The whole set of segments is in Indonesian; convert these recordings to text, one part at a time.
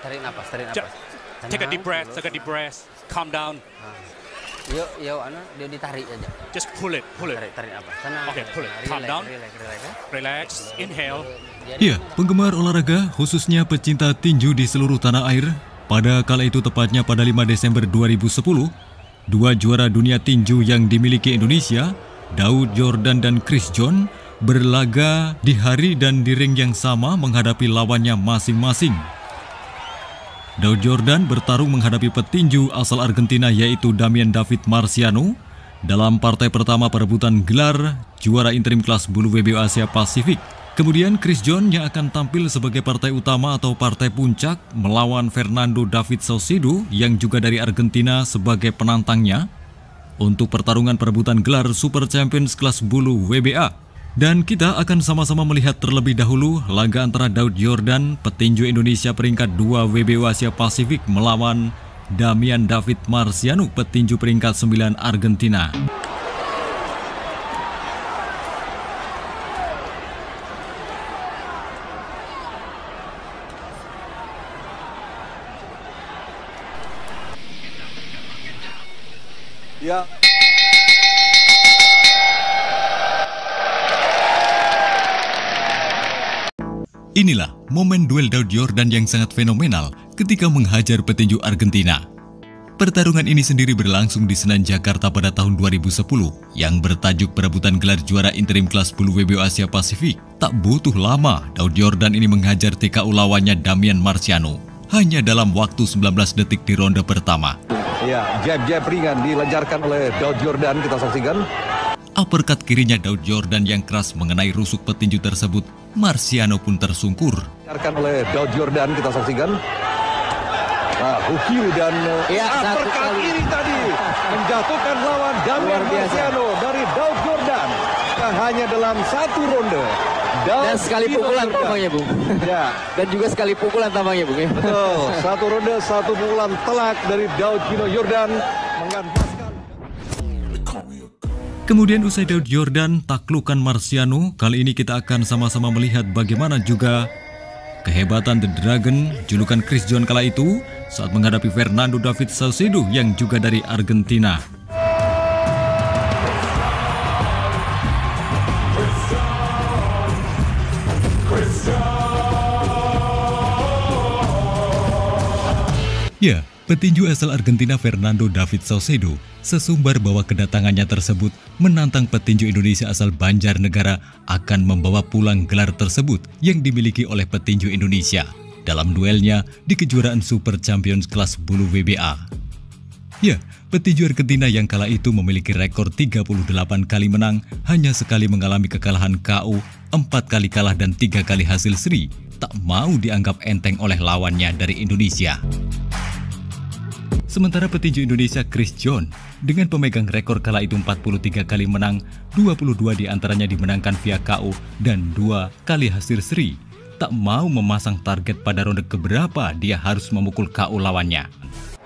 tarik napas. Take a deep breath, calm down. Yuk, dia ditarik aja. Just pull it. Tarik napas. Tenang. Okay, pull it. Calm down. Relax. Inhale. Ya, penggemar olahraga, khususnya pecinta tinju di seluruh tanah air, pada kala itu tepatnya pada 5 Desember 2010, dua juara dunia tinju yang dimiliki Indonesia, Daud Yordan dan Chris John, berlaga di hari dan di ring yang sama menghadapi lawannya masing-masing. Daud Yordan bertarung menghadapi petinju asal Argentina yaitu Damian David Marciano dalam partai pertama perebutan gelar juara interim kelas bulu WBO Asia Pasifik. Kemudian Chris John yang akan tampil sebagai partai utama atau partai puncak melawan Fernando David Saucedo yang juga dari Argentina sebagai penantangnya untuk pertarungan perebutan gelar Super Champions kelas bulu WBA. Dan kita akan sama-sama melihat terlebih dahulu laga antara Daud Yordan, petinju Indonesia peringkat 2 WBO Asia Pasifik melawan Damian David Marciano, petinju peringkat 9 Argentina. Ya. Inilah momen duel Daud Yordan yang sangat fenomenal ketika menghajar petinju Argentina. Pertarungan ini sendiri berlangsung di Senan Jakarta pada tahun 2010 yang bertajuk perebutan gelar juara interim kelas bulu WBO Asia Pasifik. Tak butuh lama, Daud Yordan ini menghajar TKO lawannya Damian Marciano hanya dalam waktu 19 detik di ronde pertama. Ya, jab ringan dilancarkan oleh Daud Yordan, kita saksikan. Uppercut kirinya Daud Yordan yang keras mengenai rusuk petinju tersebut. Marciano pun tersungkur. Dilancarkan oleh Daud Yordan, kita saksikan. Nah, hook kiri dan uppercut kiri tadi menjatuhkan lawan Damian Marciano dari Daud Yordan. Hanya dalam satu ronde. Dan sekali pukulan tampaknya, Bung. Ya. Dan juga sekali pukulan tampaknya, Bung. Ya. Betul, satu ronde, satu pukulan telak dari Daud Yordan mengantaskan. Kemudian usai Daud Yordan taklukan Marciano, kali ini kita akan sama-sama melihat bagaimana juga kehebatan The Dragon, julukan Chris John kala itu, saat menghadapi Fernando David Saucedo yang juga dari Argentina. Ya, petinju asal Argentina Fernando David Saucedo sesumbar bahwa kedatangannya tersebut menantang petinju Indonesia asal Banjarnegara akan membawa pulang gelar tersebut yang dimiliki oleh petinju Indonesia dalam duelnya di kejuaraan Super Champions kelas bulu WBA. Ya, petinju Argentina yang kala itu memiliki rekor 38 kali menang, hanya sekali mengalami kekalahan KO, 4 kali kalah dan 3 kali hasil seri, tak mau dianggap enteng oleh lawannya dari Indonesia. Sementara petinju Indonesia Chris John dengan pemegang rekor kala itu 43 kali menang, 22 diantaranya dimenangkan via KO dan 2 kali hasil seri, tak mau memasang target pada ronde keberapa dia harus memukul KO lawannya.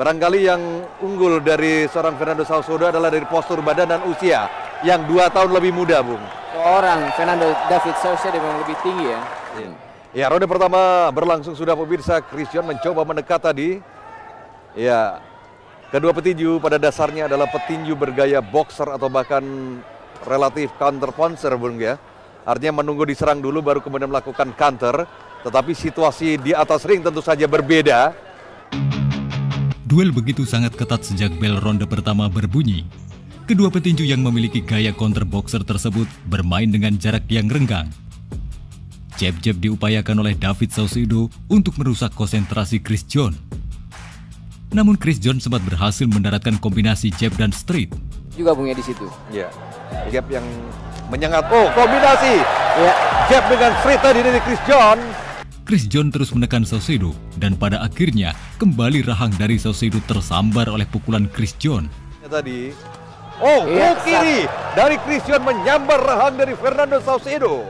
Barangkali yang unggul dari seorang Fernando Saucedo adalah dari postur badan dan usia yang 2 tahun lebih muda, Bung. Seorang Fernando David Saucedo memang lebih tinggi ya. Ya, ronde pertama berlangsung sudah, pemirsa. Chris John mencoba mendekat tadi. Ya, kedua petinju pada dasarnya adalah petinju bergaya boxer atau bahkan relatif counter puncher, Bung, ya. Artinya menunggu diserang dulu baru kemudian melakukan counter. Tetapi situasi di atas ring tentu saja berbeda. Duel begitu sangat ketat sejak bel ronde pertama berbunyi. Kedua petinju yang memiliki gaya counter boxer tersebut bermain dengan jarak yang renggang. Jab-jab diupayakan oleh David Saucedo untuk merusak konsentrasi Chris John. Namun Chris John sempat berhasil mendaratkan kombinasi jab dan straight. Juga, Bung, ya di situ. Ya, jab yang menyengat. Oh, kombinasi. Ya, jab dengan straight tadi dari Chris John. Chris John terus menekan Saucedo dan pada akhirnya kembali rahang dari Saucedo tersambar oleh pukulan Chris John. Tadi, hook kiri dari Chris John menyambar rahang dari Fernando Saucedo.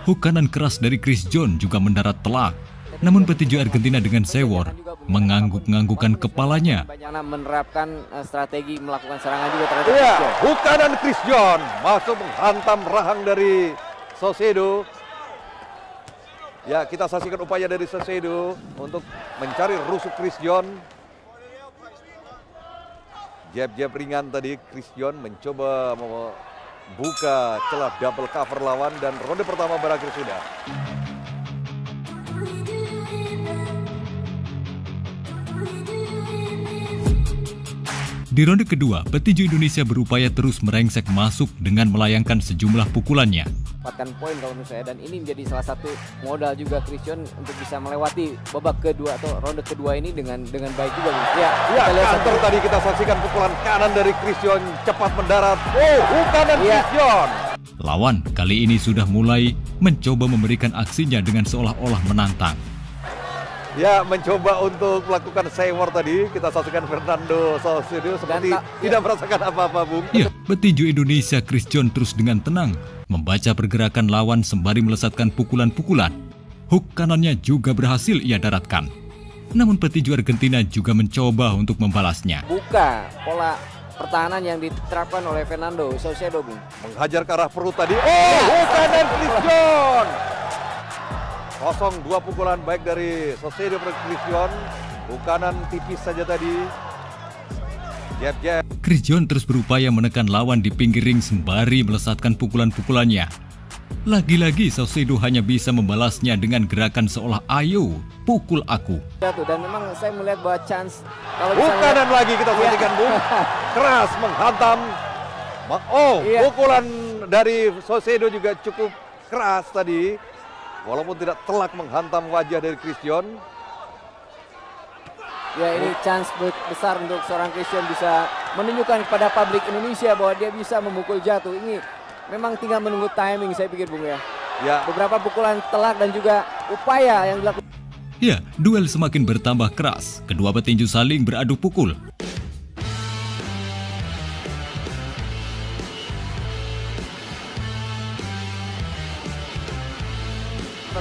Hook kanan keras dari Chris John juga mendarat telak. Namun petinju Argentina dengan sewor mengangguk-nganggukan kepalanya. Banyak menerapkan strategi melakukan serangan juga terhadap Chris John. Hook kanan Chris John masuk menghantam rahang dari Saucedo. Ya, kita saksikan upaya dari Saucedo untuk mencari rusuk Christian. Jab-jab ringan tadi, Christian mencoba membuka celah double cover lawan dan ronde pertama berakhir sudah. Di ronde kedua, petinju Indonesia berupaya terus merengsek masuk dengan melayangkan sejumlah pukulannya. Dapatkan poin kalau menurut saya, dan ini menjadi salah satu modal juga Christian untuk bisa melewati babak kedua atau ronde kedua ini dengan baik juga. Ya, counter tadi kita saksikan pukulan kanan dari Christian cepat mendarat. Kanan Christian. Lawan kali ini sudah mulai mencoba memberikan aksinya dengan seolah-olah menantang. Ya, mencoba untuk melakukan sewor tadi. Kita saksikan Fernando Saucedo seperti tidak merasakan apa-apa, Bung. Ya, petinju Indonesia Christian terus dengan tenang membaca pergerakan lawan sembari melesatkan pukulan-pukulan. Hook kanannya juga berhasil ia daratkan. Namun petinju Argentina juga mencoba untuk membalasnya. Buka pola pertahanan yang diterapkan oleh Fernando Saucedo, Bung. Menghajar ke arah perut tadi. Hook kanan Christian. 0-2 pukulan baik dari Saucedo per Christian. Bukanan tipis saja tadi. Jab. Christian terus berupaya menekan lawan di pinggir ring sembari melesatkan pukulan-pukulannya. Lagi-lagi Saucedo hanya bisa membalasnya dengan gerakan seolah ayo pukul aku. Dan memang saya melihat bahwa chance kalau Bukanan lagi kita saksikan, Bung. Keras menghantam. Pukulan dari Saucedo juga cukup keras tadi. Walaupun tidak telak menghantam wajah dari Christian. Ya, ini chance besar untuk seorang Christian bisa menunjukkan kepada publik Indonesia bahwa dia bisa memukul jatuh. Ini memang tinggal menunggu timing, saya pikir, Bung, ya. Beberapa pukulan telak dan juga upaya yang dilakukan. Ya, duel semakin bertambah keras. Kedua petinju saling beradu pukul.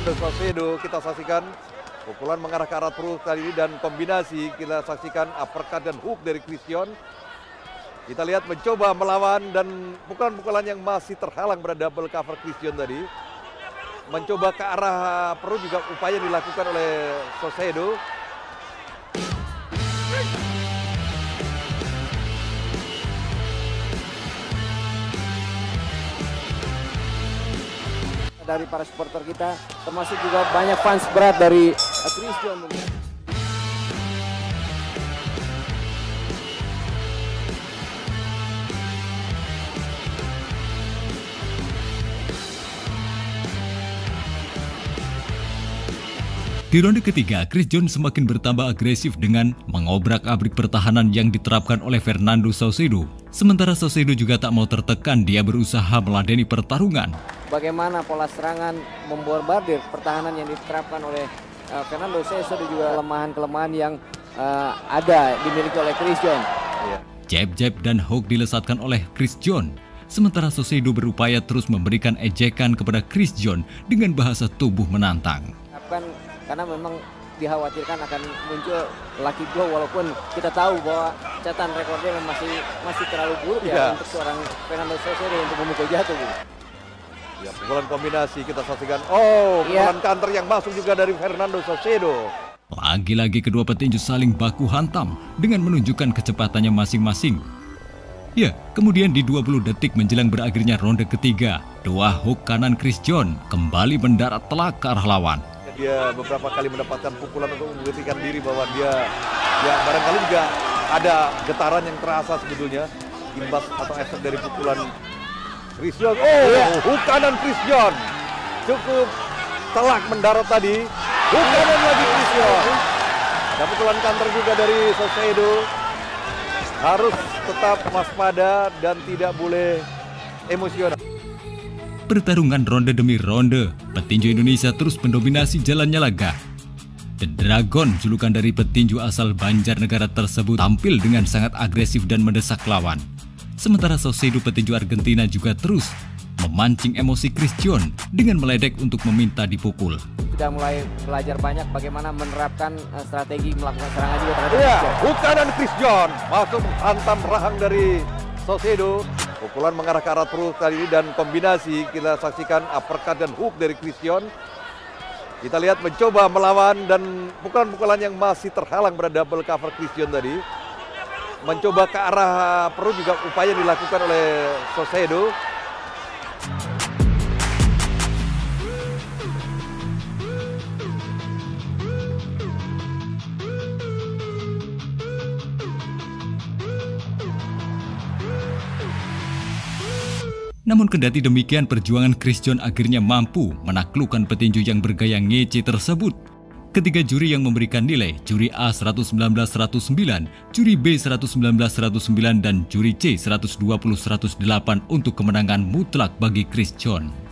Saucedo kita saksikan pukulan mengarah ke arah perut kali ini dan kombinasi kita saksikan uppercut dan hook dari Christian. Kita lihat mencoba melawan dan pukulan-pukulan yang masih terhalang pada double cover Christian tadi. Mencoba ke arah perut juga upaya dilakukan oleh Saucedo. Dari para supporter kita, termasuk juga banyak fans berat dari Christian. Di ronde ketiga, Christian semakin bertambah agresif dengan mengobrak-abrik pertahanan yang diterapkan oleh Fernando Saucedo. Sementara Saucedo juga tak mau tertekan, dia berusaha meladeni pertarungan. Bagaimana pola serangan membombardir pertahanan yang diterapkan oleh Fernando Saucedo, juga kelemahan-kelemahan yang ada dimiliki oleh Christian. Jab-jab dan hook dilesatkan oleh Christian. Sementara Saucedo berupaya terus memberikan ejekan kepada Christian dengan bahasa tubuh menantang. Karena memang dikhawatirkan akan muncul lucky blow, walaupun kita tahu bahwa catatan rekornya masih terlalu buruk ya untuk seorang Fernando Saucedo untuk memukul jatuh. Ya, pukulan kombinasi kita saksikan. Pukulan counter yang masuk juga dari Fernando Saucedo. Lagi-lagi kedua petinju saling baku hantam dengan menunjukkan kecepatannya masing-masing. Ya, kemudian di 20 detik menjelang berakhirnya ronde ketiga, dua hook kanan Christian kembali mendarat telak ke arah lawan. Dia beberapa kali mendapatkan pukulan untuk membuktikan diri bahwa dia barangkali juga ada getaran yang terasa sebetulnya imbas atau efek dari pukulan Christian. Hook kanan Christian cukup telak mendarat tadi. Hook kanan lagi Christian. Ada pukulan counter juga dari Saucedo. Harus tetap waspada dan tidak boleh emosional. Pertarungan ronde demi ronde, petinju Indonesia terus mendominasi jalannya laga. The Dragon, julukan dari petinju asal Banjarnegara tersebut, tampil dengan sangat agresif dan mendesak lawan. Sementara Saucedo, petinju Argentina, juga terus memancing emosi Christian dengan meledek untuk meminta dipukul. Sudah mulai belajar banyak bagaimana menerapkan strategi melakukan serangan juga terhadap Christian. Hook kanan Christian masuk hantam rahang dari Saucedo. Pukulan mengarah ke arah perut kali ini dan kombinasi kita saksikan uppercut dan hook dari Christian. Kita lihat mencoba melawan dan pukulan-pukulan yang masih terhalang pada double cover Christian tadi. Mencoba ke arah perut juga upaya dilakukan oleh Saucedo. Namun kendati demikian, perjuangan Christian akhirnya mampu menaklukkan petinju yang bergaya ngece tersebut. Ketiga juri yang memberikan nilai, juri A 119-109, juri B 119-109, dan juri C 120-108 untuk kemenangan mutlak bagi Christian.